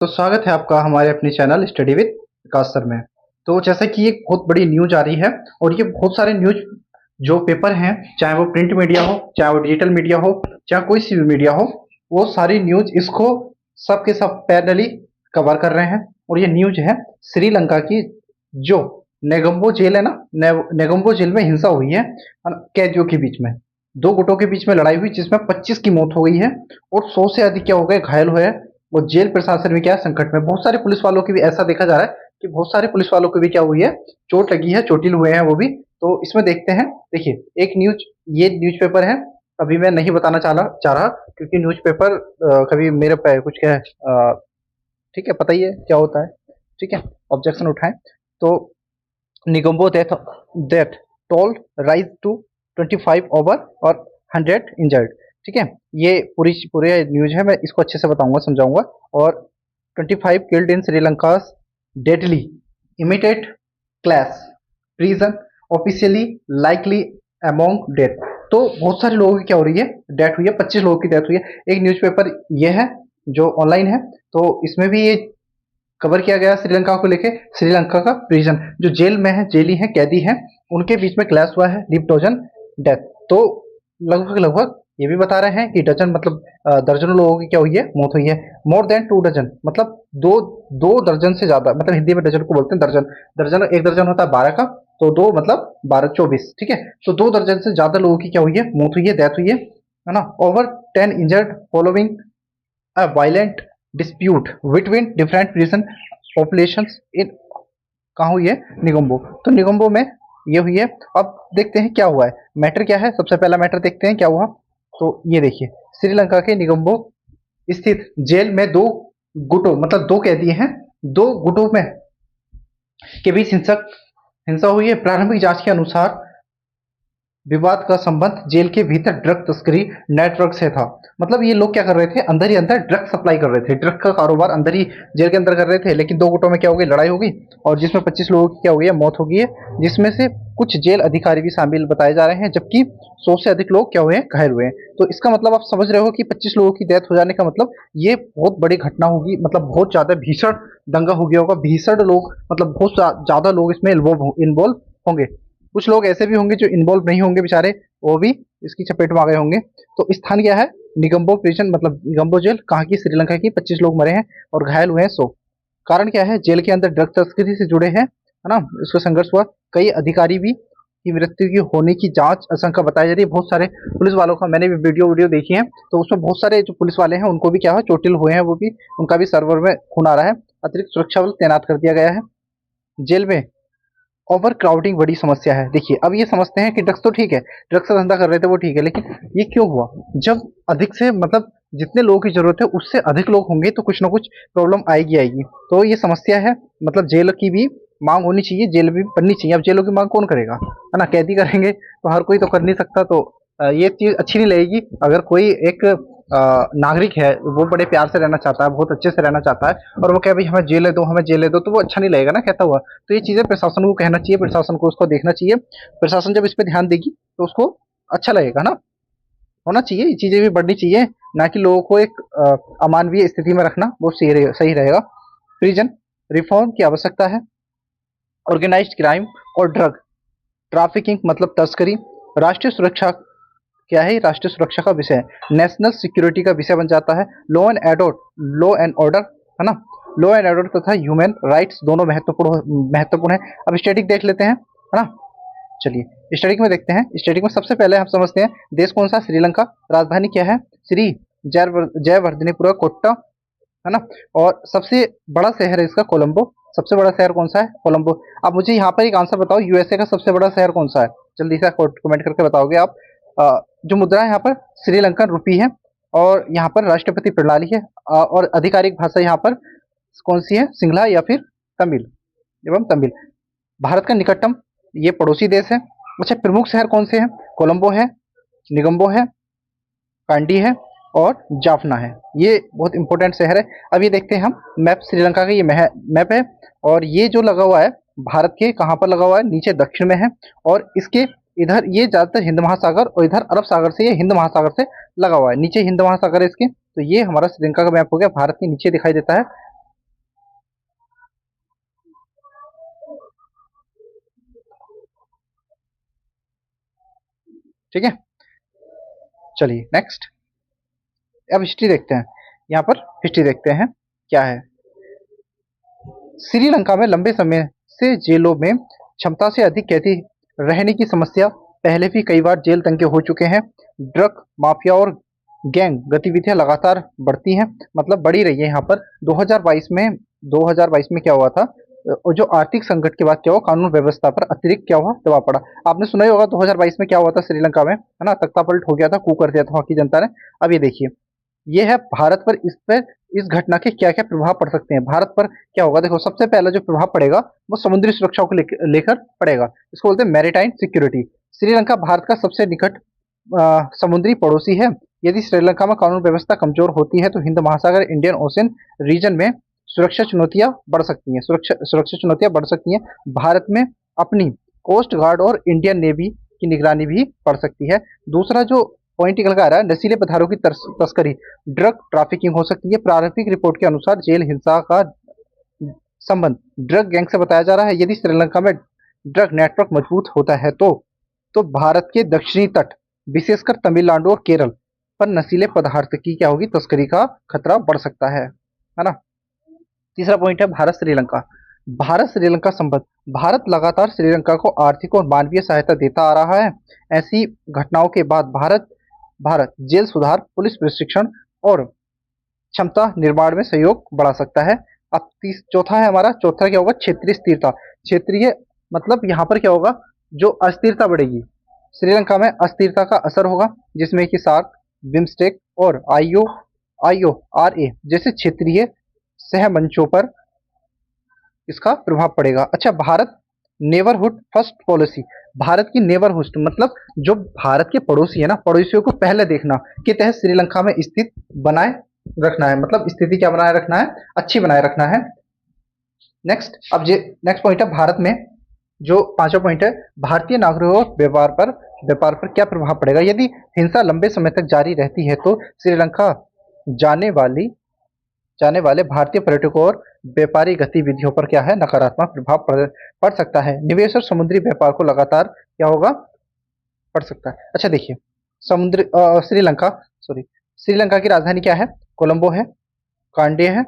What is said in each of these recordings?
तो स्वागत है आपका हमारे अपने channel study with Vikas sir में। तो जैसा कि एक बहुत बड़ी न्यूज आ रही है और ये बहुत सारे न्यूज जो पेपर हैं, चाहे वो प्रिंट मीडिया हो, चाहे वो डिजिटल मीडिया हो, चाहे कोई सी भी मीडिया हो, वो सारी न्यूज इसको सब के सब पैरेलली कवर कर रहे हैं। और ये न्यूज है श्रीलंका की, जो नेगोम्बो जेल है ना, नेगोम्बो जेल में हिंसा हुई है कैदियों के बीच में। दो गुटों के बीच में लड़ाई हुई जिसमें 25 की मौत हो गई है और 100 से अधिक क्या हो गए, घायल हुए हैं। और जेल प्रशासन भी क्या है, संकट में। बहुत सारे पुलिस वालों की भी ऐसा देखा जा रहा है कि बहुत सारे पुलिस वालों को भी क्या हुई है, चोट लगी है, चोटिल हुए हैं वो भी। तो इसमें देखते हैं, देखिए एक न्यूज, ये न्यूज़पेपर है। अभी मैं नहीं बताना चाह रहा क्योंकि न्यूज़पेपर कभी मेरे पे कुछ क्या है, ठीक है, पता ही है क्या होता है, ठीक है, ऑब्जेक्शन उठाएं। तो Negombo death toll rise to 25 over और 100 इंजर्ड। ठीक है, ये पूरे न्यूज है, मैं इसको अच्छे से बताऊंगा, समझाऊंगा। और 25 killed in Sri Lanka deadly emitted clash prison officially likely among death. तो बहुत सारे लोगों की क्या हो रही है, डेथ हुई है, 25 लोगों की डेथ हुई है। एक न्यूज़पेपर ये है जो ऑनलाइन है, तो इसमें भी ये कवर किया गया श्रीलंका को लेके। श्रीलंका का प्रिजन जो जेल में है, जेली है, कैदी है, उनके बीच में क्लैश हुआ है, लिप डजन डेथ। तो लगभग ये भी बता रहे हैं कि डजन मतलब दर्जनों लोगों की क्या हुई है, मौत हुई है। मोर देन 2 डजन मतलब दो दो दर्जन से ज्यादा, मतलब हिंदी में डजन को बोलते हैं दर्जन। दर्जन, एक दर्जन होता है 12 का, तो दो मतलब 12 24, ठीक है। तो 2 दर्जन से ज्यादा लोगों की क्या हुई है, मौत हुई है, डेथ हुई है ना। Over 10 injured following a violent dispute between different prison populations in, कहाँ हुई है, निगम्बो। तो निगम्बो में ये हुई है। अब देखते हैं क्या हुआ है, मैटर क्या है। सबसे पहला मैटर देखते हैं क्या हुआ। तो ये देखिए, श्रीलंका के निगम्बो स्थित जेल में दो गुटों मतलब दो कैदी हैं, दो गुटों में के बीच हिंसा हुई है। प्रारंभिक जांच के अनुसार विवाद का संबंध जेल के भीतर ड्रग तस्करी नेटवर्क से था। मतलब ये लोग क्या कर रहे थे, अंदर ही अंदर ड्रग सप्लाई कर रहे थे, ड्रग का कारोबार अंदर ही जेल के अंदर कर रहे थे। लेकिन दो गुटों में क्या हो गई, लड़ाई हो गई और जिसमें 25 लोगों की क्या हो गई है, मौत हो गई है, जिसमें से कुछ जेल अधिकारी भी शामिल बताए जा रहे हैं, जबकि 100 से अधिक लोग क्या हुए हैं, घायल हुए हैं। तो इसका मतलब आप समझ रहे हो कि 25 लोगों की डेथ हो जाने का मतलब ये बहुत बड़ी घटना होगी, मतलब बहुत ज्यादा भीषण दंगा हो गया होगा, भीषण लोग, मतलब बहुत ज्यादा लोग इसमें इन्वॉल्व होंगे। कुछ लोग ऐसे भी होंगे जो इन्वॉल्व नहीं होंगे बेचारे, वो भी इसकी चपेट में आ गए होंगे। तो स्थान क्या है, निगम्बो प्रिजन मतलब निगम्बो जेल, कहाँ की, श्रीलंका की। 25 लोग मरे हैं और घायल हुए हैं 100। कारण क्या है, जेल के अंदर ड्रग तस्करी से जुड़े हैं, है ना, इसका संघर्ष हुआ। कई अधिकारी भी की मृत्यु की होने की जांच आशंका बताई जा रही है। बहुत सारे पुलिस वालों का मैंने भी वीडियो देखी है, तो उसमें बहुत सारे जो पुलिस वाले हैं उनको भी क्या है, चोटिल हुए हैं, वो भी, उनका भी सर्वर में खून आ रहा है। अतिरिक्त सुरक्षा बल तैनात कर दिया गया है। जेल में ओवर क्राउडिंग बड़ी समस्या है। देखिए, अब ये समझते हैं कि ड्रग्स तो ठीक है, ड्रग्स का धंधा कर रहे थे वो ठीक है, लेकिन ये क्यों हुआ, जब अधिक से मतलब जितने लोगों की जरूरत है उससे अधिक लोग होंगे तो कुछ ना कुछ प्रॉब्लम आएगी आएगी। तो ये समस्या है, मतलब जेल की भी मांग होनी चाहिए, जेल भी बननी चाहिए। अब जेलों की मांग कौन करेगा, है ना, कैदी करेंगे तो हर कोई तो कर नहीं सकता। तो ये चीज अच्छी नहीं लगेगी। अगर कोई एक नागरिक है, वो बड़े प्यार से रहना चाहता है, बहुत अच्छे से रहना चाहता है, और वो कहे भाई हमें जेल दो, हमें जेल दो, तो वो अच्छा नहीं लगेगा ना कहता हुआ। तो ये चीजें प्रशासन को कहना चाहिए, प्रशासन को उसको देखना चाहिए। प्रशासन जब इस पे ध्यान देगी तो उसको अच्छा लगेगा ना, होना चाहिए, ये चीजें भी बढ़नी चाहिए। ना कि लोगों को एक अमानवीय स्थिति में रखना, वो सही रहेगा। प्रिजन रिफॉर्म की आवश्यकता है। ऑर्गेनाइज्ड क्राइम और ड्रग ट्रैफिकिंग मतलब तस्करी राष्ट्रीय सुरक्षा, क्या है, राष्ट्रीय सुरक्षा का विषय है, नेशनल सिक्योरिटी का विषय बन जाता है। लॉ एंड ऑर्डर, है ना, लॉ एंड ऑर्डर तथा ह्यूमन राइट्स दोनों महत्वपूर्ण है। अब स्टैटिक देख लेते हैं, है ना। चलिए स्टैटिक में देखते हैं। स्टैटिक में सबसे पहले हम समझते हैं देश कौन सा, श्रीलंका। राजधानी क्या है, श्री जयवर्धनेपुरा कोट्टा, है ना। और सबसे बड़ा शहर है इसका कोलंबो। सबसे बड़ा शहर कौन सा है, कोलंबो। अब मुझे यहाँ पर एक आंसर बताओ, यूएसए का सबसे बड़ा शहर कौन सा है, जल्दी से कमेंट करके बताओगे आप। जो मुद्रा है यहाँ पर श्रीलंकन रुपी है, और यहाँ पर राष्ट्रपति प्रणाली है, और आधिकारिक भाषा यहाँ पर कौन सी है, सिंगला या फिर तमिल एवं तमिल। भारत का निकटतम ये पड़ोसी देश है। अच्छा, प्रमुख शहर कौन से हैं, कोलंबो है, निगम्बो है, कांडी है और जाफना है। ये बहुत इंपॉर्टेंट शहर है। अब ये देखते हैं हम मैप, श्रीलंका का ये मैप है, और ये जो लगा हुआ है भारत के कहाँ पर लगा हुआ है, नीचे दक्षिण में है। और इसके इधर ये ज्यादातर हिंद महासागर, और इधर अरब सागर से, ये हिंद महासागर से लगा हुआ है, नीचे हिंद महासागर है इसके। तो ये हमारा श्रीलंका का मैप हो गया, भारत के नीचे दिखाई देता है ठीक है, चलिए नेक्स्ट। अब हिस्ट्री देखते हैं, यहाँ पर हिस्ट्री देखते हैं क्या है। श्रीलंका में लंबे समय से जेलों में क्षमता से अधिक कैदी रहने की समस्या, पहले भी कई बार जेल दंगे हो चुके हैं। ड्रग माफिया और गैंग गतिविधियां लगातार बढ़ती हैं, मतलब बढ़ी रही है यहाँ पर। 2022 में क्या हुआ था, जो आर्थिक संकट के बाद क्या हुआ, कानून व्यवस्था पर अतिरिक्त क्या हुआ, दबाव पड़ा। आपने सुना ही होगा 2022 में क्या हुआ था श्रीलंका में, है ना, तख्ता पलट हो गया था, कू कर दिया था वहाँ की जनता ने। अब ये देखिए, ये है भारत पर, इस घटना के क्या क्या प्रभाव पड़ सकते हैं भारत पर। क्या होगा, देखो सबसे पहला जो प्रभाव पड़ेगा वो समुद्री सुरक्षा को लेकर पड़ेगा। इसको बोलते हैं मैरीटाइम सिक्योरिटी। श्रीलंका भारत का सबसे निकट समुद्री पड़ोसी है। यदि श्रीलंका में कानून व्यवस्था कमजोर होती है तो हिंद महासागर, इंडियन ओशन रीजन में सुरक्षा चुनौतियां बढ़ सकती हैं, सुरक्षा चुनौतियां बढ़ सकती हैं। भारत में अपनी कोस्ट गार्ड और इंडियन नेवी की निगरानी भी बढ़ सकती है। दूसरा जो पॉइंट निकल कर आ रहा है, नशीले पदार्थों की तस्करी, ड्रग ट्रैफिकिंग हो सकती है। प्रारंभिक रिपोर्ट के अनुसार जेल हिंसा का संबंध ड्रग गैंग से बताया जा रहा है। यदि श्रीलंका में ड्रग नेटवर्क मजबूत होता है तो भारत के दक्षिणी तट, विशेषकर तमिलनाडु और केरल पर नशीले पदार्थ की क्या होगी, तस्करी का खतरा बढ़ सकता है ना। तीसरा पॉइंट है भारत श्रीलंका। भारत श्रीलंका संबंध, भारत लगातार श्रीलंका को आर्थिक और मानवीय सहायता देता आ रहा है। ऐसी घटनाओं के बाद भारत जेल सुधार, पुलिस प्रशिक्षण और क्षमता निर्माण में सहयोग बढ़ा सकता है। अब चौथा है हमारा, चौथा क्या होगा, क्षेत्रीय स्थिरता। क्षेत्रीय मतलब यहाँ पर क्या होगा, जो अस्थिरता बढ़ेगी, श्रीलंका में अस्थिरता का असर होगा, जिसमें कि सार्क, बिम्स्टेक और IORA जैसे क्षेत्रीय सह मंचों पर इसका प्रभाव पड़ेगा। अच्छा, Bharat neighbourhood first policy, Bharat की नेबरहुड मतलब जो भारत के पड़ोसी है ना, पड़ोसियों को पहले देखना के तहत श्रीलंका में स्थिति बनाए रखना है, मतलब स्थिति क्या बनाए रखना है, अच्छी बनाए रखना है। नेक्स्ट, अब ये नेक्स्ट पॉइंट है, भारत में जो पांचवा पॉइंट है, भारतीय नागरिकों व्यापार पर क्या प्रभाव पड़ेगा। यदि हिंसा लंबे समय तक जारी रहती है तो श्रीलंका जाने वाले भारतीय पर्यटकों और व्यापारी गतिविधियों पर क्या है, नकारात्मक प्रभाव पड़ सकता है। निवेश और समुद्री व्यापार को लगातार क्या होगा, पड़ सकता है। अच्छा देखिए, श्रीलंका की राजधानी क्या है, कोलंबो है, कांडे है,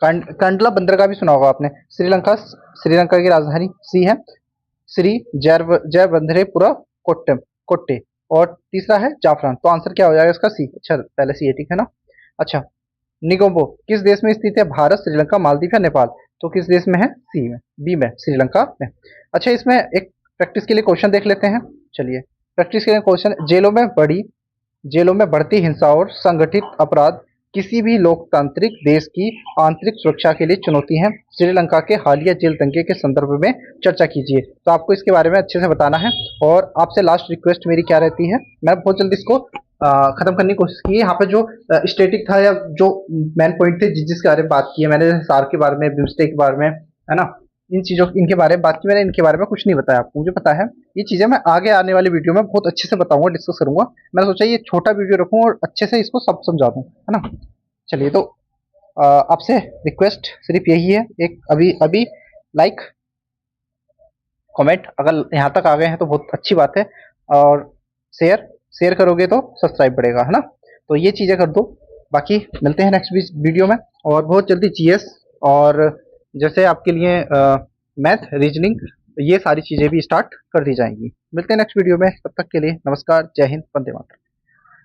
कांडला बंदरगाह भी सुना होगा आपने। श्रीलंका की राजधानी सी है, श्री जयबंधरेपुरा कोट्टे। और तीसरा है जाफरान। तो आंसर क्या हो जाएगा इसका, सी। अच्छा पहले सी है, ठीक है ना। अच्छा, निगोम्बो किस देश में स्थित है, भारत, श्रीलंका, मालदीव या नेपाल। तो किस देश में है, सी में, बी में, श्रीलंका में। अच्छा, इसमें एक प्रैक्टिस के लिए क्वेश्चन देख लेते हैं। चलिए प्रैक्टिस के लिए क्वेश्चन, जेलों में बढ़ती हिंसा और संगठित अपराध किसी भी लोकतांत्रिक देश की आंतरिक सुरक्षा के लिए चुनौती है। श्रीलंका के हालिया जेल दंगे के संदर्भ में चर्चा कीजिए। तो आपको इसके बारे में अच्छे से बताना है। और आपसे लास्ट रिक्वेस्ट मेरी क्या रहती है, मैं बहुत जल्दी इसको खत्म करने की कोशिश की है। यहाँ पे जो स्टेटिक था या जो मेन पॉइंट थे जिसके बारे में बात की है मैंने, सार के बारे में, बिम्स्टेक के बारे में, है ना, इन चीजों इनके बारे में बात की मैंने, इनके बारे में कुछ नहीं बताया आपको, मुझे पता है। ये चीजें मैं आगे आने वाली वीडियो में बहुत अच्छे से बताऊंगा, डिस्कस करूंगा। मैंने सोचा ये छोटा वीडियो रखूं और अच्छे से इसको सब समझा दूं, है ना। चलिए, तो आपसे रिक्वेस्ट सिर्फ यही है, एक अभी लाइक कमेंट, अगर यहाँ तक आ गए हैं तो बहुत अच्छी बात है, और शेयर करोगे तो सब्सक्राइब बढ़ेगा, है ना। तो ये चीजें कर दो। बाकी मिलते हैं नेक्स्ट वीडियो में, और बहुत जल्दी GS और जैसे आपके लिए मैथ, रीजनिंग, ये सारी चीजें भी स्टार्ट कर दी जाएंगी। मिलते हैं नेक्स्ट वीडियो में, तब तक के लिए नमस्कार, जय हिंद, वंदे मातरम।